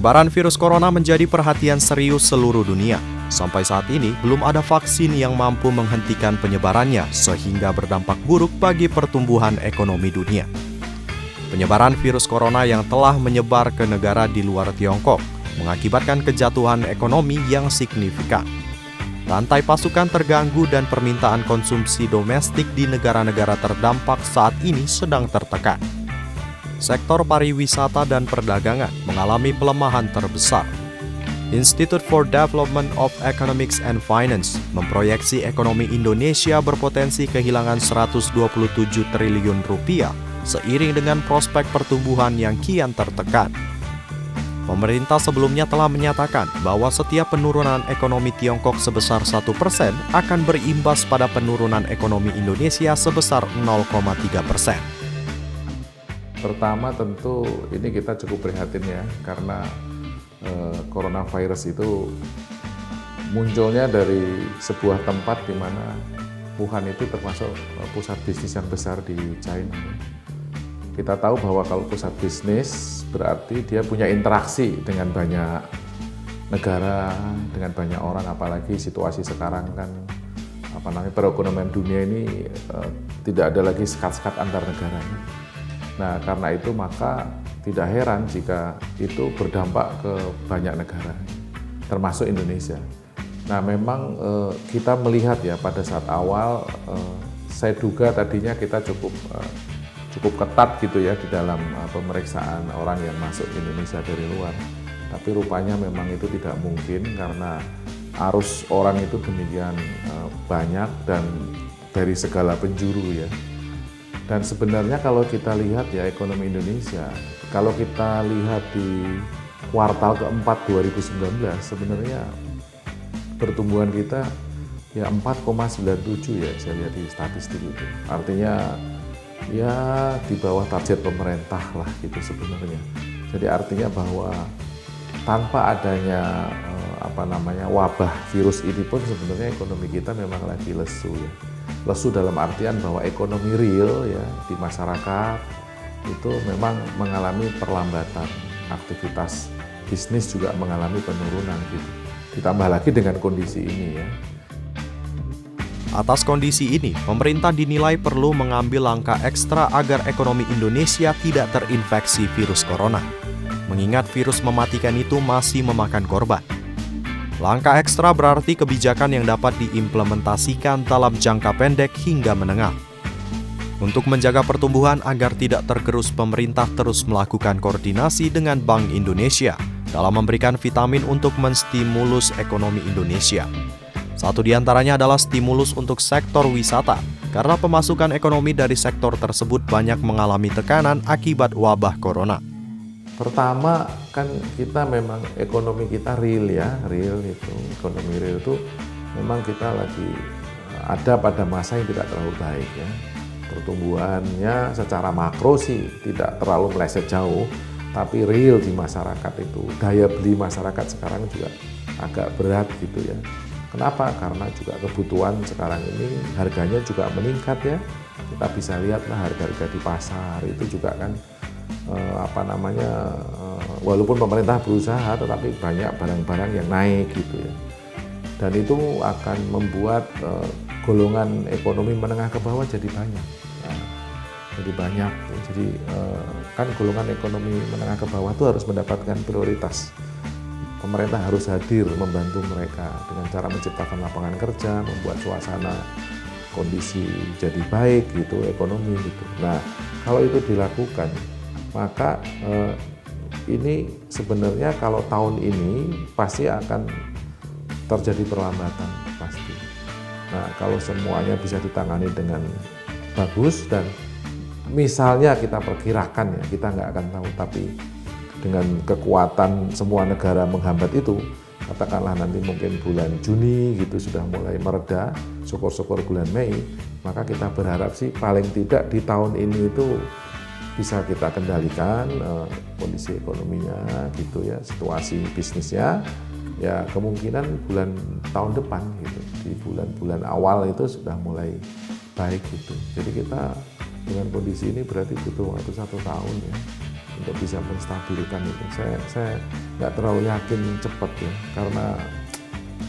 Penyebaran virus corona menjadi perhatian serius seluruh dunia. Sampai saat ini, belum ada vaksin yang mampu menghentikan penyebarannya sehingga berdampak buruk bagi pertumbuhan ekonomi dunia. Penyebaran virus corona yang telah menyebar ke negara di luar Tiongkok mengakibatkan kejatuhan ekonomi yang signifikan. Rantai pasukan terganggu dan permintaan konsumsi domestik di negara-negara terdampak saat ini sedang tertekan. Sektor pariwisata dan perdagangan mengalami pelemahan terbesar. Institute for Development of Economics and Finance memproyeksi ekonomi Indonesia berpotensi kehilangan 127 triliun rupiah seiring dengan prospek pertumbuhan yang kian tertekan. Pemerintah sebelumnya telah menyatakan bahwa setiap penurunan ekonomi Tiongkok sebesar 1% akan berimbas pada penurunan ekonomi Indonesia sebesar 0,3%. Pertama tentu ini kita cukup prihatin ya, karena coronavirus itu munculnya dari sebuah tempat di mana Wuhan itu termasuk pusat bisnis yang besar di China. Kita tahu bahwa kalau pusat bisnis berarti dia punya interaksi dengan banyak negara, dengan banyak orang, apalagi situasi sekarang kan perekonomian dunia ini tidak ada lagi sekat-sekat antar negaranya. Nah, karena itu maka tidak heran jika itu berdampak ke banyak negara, termasuk Indonesia. Nah, memang kita melihat ya pada saat awal, saya duga tadinya kita cukup ketat gitu ya di dalam pemeriksaan orang yang masuk ke Indonesia dari luar. Tapi rupanya memang itu tidak mungkin karena arus orang itu demikian banyak dan dari segala penjuru ya. Dan sebenarnya kalau kita lihat ya ekonomi Indonesia, kalau kita lihat di kuartal keempat 2019 sebenarnya pertumbuhan kita ya 4,97 ya, saya lihat di statistik itu. Artinya ya di bawah target pemerintah lah gitu sebenarnya. Jadi artinya bahwa tanpa adanya wabah virus ini pun sebenarnya ekonomi kita memang lagi lesu ya. Lesu dalam artian bahwa ekonomi real ya di masyarakat itu memang mengalami perlambatan, aktivitas bisnis juga mengalami penurunan gitu. Ditambah lagi dengan kondisi ini ya. Atas kondisi ini, pemerintah dinilai perlu mengambil langkah ekstra agar ekonomi Indonesia tidak terinfeksi virus corona. Mengingat virus mematikan itu masih memakan korban. Langkah ekstra berarti kebijakan yang dapat diimplementasikan dalam jangka pendek hingga menengah. Untuk menjaga pertumbuhan agar tidak tergerus, pemerintah terus melakukan koordinasi dengan Bank Indonesia dalam memberikan vitamin untuk menstimulus ekonomi Indonesia. Satu di antaranya adalah stimulus untuk sektor wisata, karena pemasukan ekonomi dari sektor tersebut banyak mengalami tekanan akibat wabah corona. Pertama kan kita memang ekonomi kita real ya, ekonomi real itu memang kita lagi ada pada masa yang tidak terlalu baik ya. Pertumbuhannya secara makro sih tidak terlalu meleset jauh, tapi real di masyarakat itu daya beli masyarakat sekarang juga agak berat gitu ya. Kenapa? Karena juga kebutuhan sekarang ini harganya juga meningkat ya. Kita bisa lihatlah harga-harga di pasar itu juga kan walaupun pemerintah berusaha tetapi banyak barang-barang yang naik gitu ya. Dan itu akan membuat golongan ekonomi menengah ke bawah jadi banyak. Jadi kan golongan ekonomi menengah ke bawah itu harus mendapatkan prioritas. Pemerintah harus hadir membantu mereka dengan cara menciptakan lapangan kerja, membuat suasana kondisi jadi baik gitu, ekonomi gitu. Nah, kalau itu dilakukan, maka ini sebenarnya kalau tahun ini pasti akan terjadi perlambatan pasti. Nah, kalau semuanya bisa ditangani dengan bagus dan misalnya kita perkirakan ya, kita nggak akan tahu, tapi dengan kekuatan semua negara menghambat itu, katakanlah nanti mungkin bulan Juni gitu sudah mulai mereda, syukur-syukur bulan Mei, maka kita berharap sih paling tidak di tahun ini itu bisa kita kendalikan kondisi ekonominya gitu ya, situasi bisnisnya ya, kemungkinan tahun depan gitu, di bulan-bulan awal itu sudah mulai baik gitu. Jadi kita dengan kondisi ini berarti butuh waktu 1 tahun ya untuk bisa menstabilkan itu. Saya nggak terlalu yakin cepat ya, karena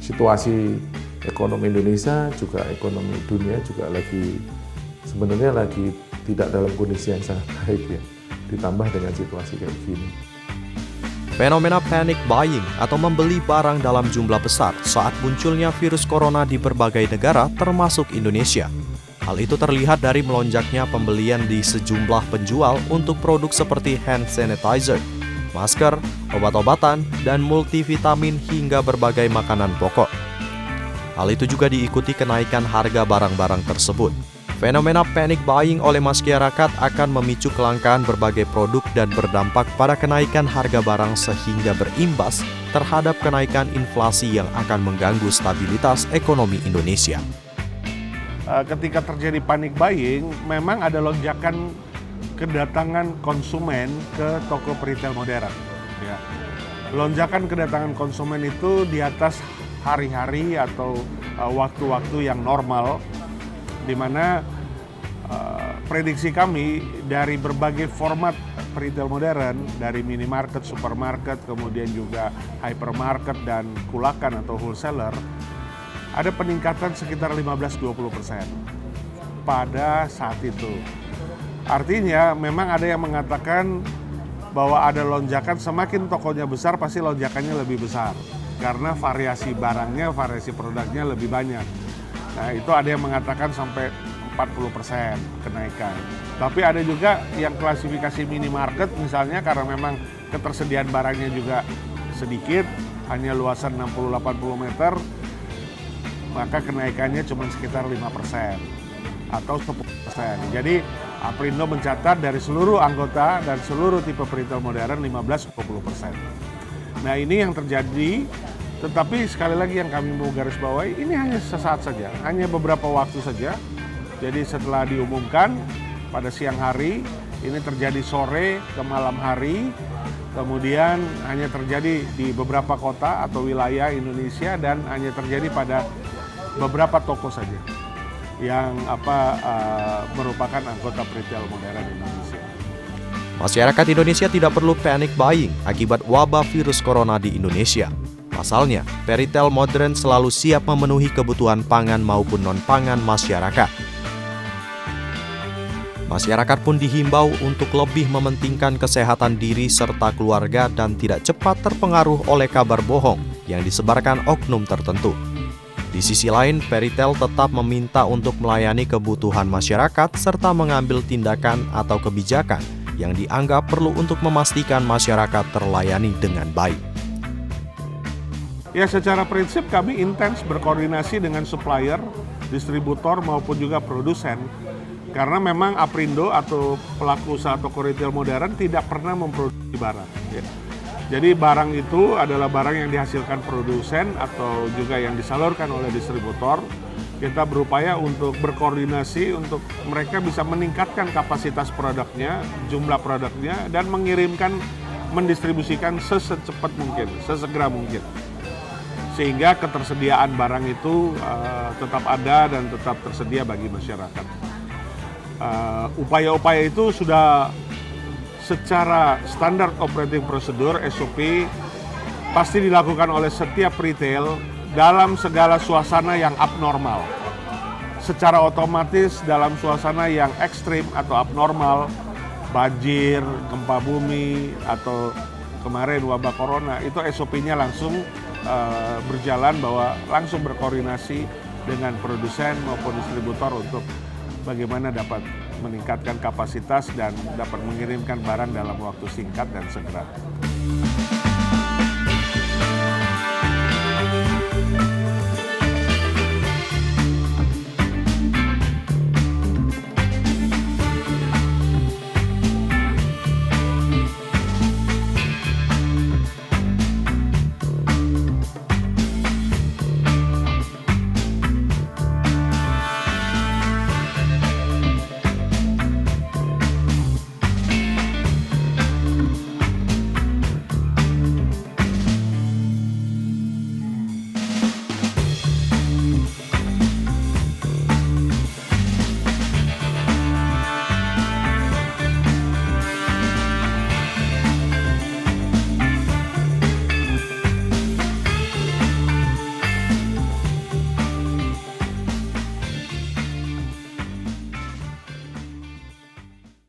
situasi ekonomi Indonesia juga ekonomi dunia juga sebenarnya lagi tidak dalam kondisi yang sangat baik ya, ditambah dengan situasi kayak gini. Fenomena panic buying atau membeli barang dalam jumlah besar saat munculnya virus corona di berbagai negara termasuk Indonesia. Hal itu terlihat dari melonjaknya pembelian di sejumlah penjual untuk produk seperti hand sanitizer, masker, obat-obatan, dan multivitamin hingga berbagai makanan pokok. Hal itu juga diikuti kenaikan harga barang-barang tersebut. Fenomena panic buying oleh masyarakat akan memicu kelangkaan berbagai produk dan berdampak pada kenaikan harga barang sehingga berimbas terhadap kenaikan inflasi yang akan mengganggu stabilitas ekonomi Indonesia. Ketika terjadi panic buying, memang ada lonjakan kedatangan konsumen ke toko retail modern. Ya. Lonjakan kedatangan konsumen itu di atas hari-hari atau waktu-waktu yang normal, di mana prediksi kami dari berbagai format retail modern, dari minimarket, supermarket, kemudian juga hypermarket dan kulakan atau wholesaler, ada peningkatan sekitar 15-20% pada saat itu. Artinya memang ada yang mengatakan bahwa ada lonjakan, semakin tokonya besar pasti lonjakannya lebih besar karena variasi barangnya, variasi produknya lebih banyak. Nah, itu ada yang mengatakan sampai 40% kenaikan. Tapi ada juga yang klasifikasi minimarket misalnya, karena memang ketersediaan barangnya juga sedikit, hanya luasan 60-80 meter, maka kenaikannya cuma sekitar 5% atau 10%. Jadi Aprindo mencatat dari seluruh anggota dan seluruh tipe retail modern 15-20%. Nah, ini yang terjadi, tetapi sekali lagi yang kami mau garis bawahi, ini hanya sesaat saja, hanya beberapa waktu saja. Jadi setelah diumumkan pada siang hari, ini terjadi sore ke malam hari, kemudian hanya terjadi di beberapa kota atau wilayah Indonesia dan hanya terjadi pada beberapa toko saja yang merupakan anggota retail modern Indonesia. Masyarakat Indonesia tidak perlu panic buying akibat wabah virus corona di Indonesia. Pasalnya, retail modern selalu siap memenuhi kebutuhan pangan maupun non-pangan masyarakat. Masyarakat pun dihimbau untuk lebih mementingkan kesehatan diri serta keluarga dan tidak cepat terpengaruh oleh kabar bohong yang disebarkan oknum tertentu. Di sisi lain, Peritel tetap meminta untuk melayani kebutuhan masyarakat serta mengambil tindakan atau kebijakan yang dianggap perlu untuk memastikan masyarakat terlayani dengan baik. Ya, secara prinsip kami intens berkoordinasi dengan supplier, distributor maupun juga produsen. Karena memang Aprindo atau pelaku usaha toko retail modern tidak pernah memproduksi barang. Ya. Jadi barang itu adalah barang yang dihasilkan produsen atau juga yang disalurkan oleh distributor. Kita berupaya untuk berkoordinasi untuk mereka bisa meningkatkan kapasitas produknya, jumlah produknya, dan mendistribusikan sesecepat mungkin, sesegera mungkin. Sehingga ketersediaan barang itu tetap ada dan tetap tersedia bagi masyarakat. Upaya-upaya itu sudah secara standar operating procedure SOP pasti dilakukan oleh setiap retail dalam segala suasana yang abnormal. Secara otomatis dalam suasana yang ekstrim atau abnormal, banjir, gempa bumi, atau kemarin wabah corona, itu SOP-nya langsung berjalan bahwa langsung berkoordinasi dengan produsen maupun distributor untuk bagaimana dapat meningkatkan kapasitas dan dapat mengirimkan barang dalam waktu singkat dan segera.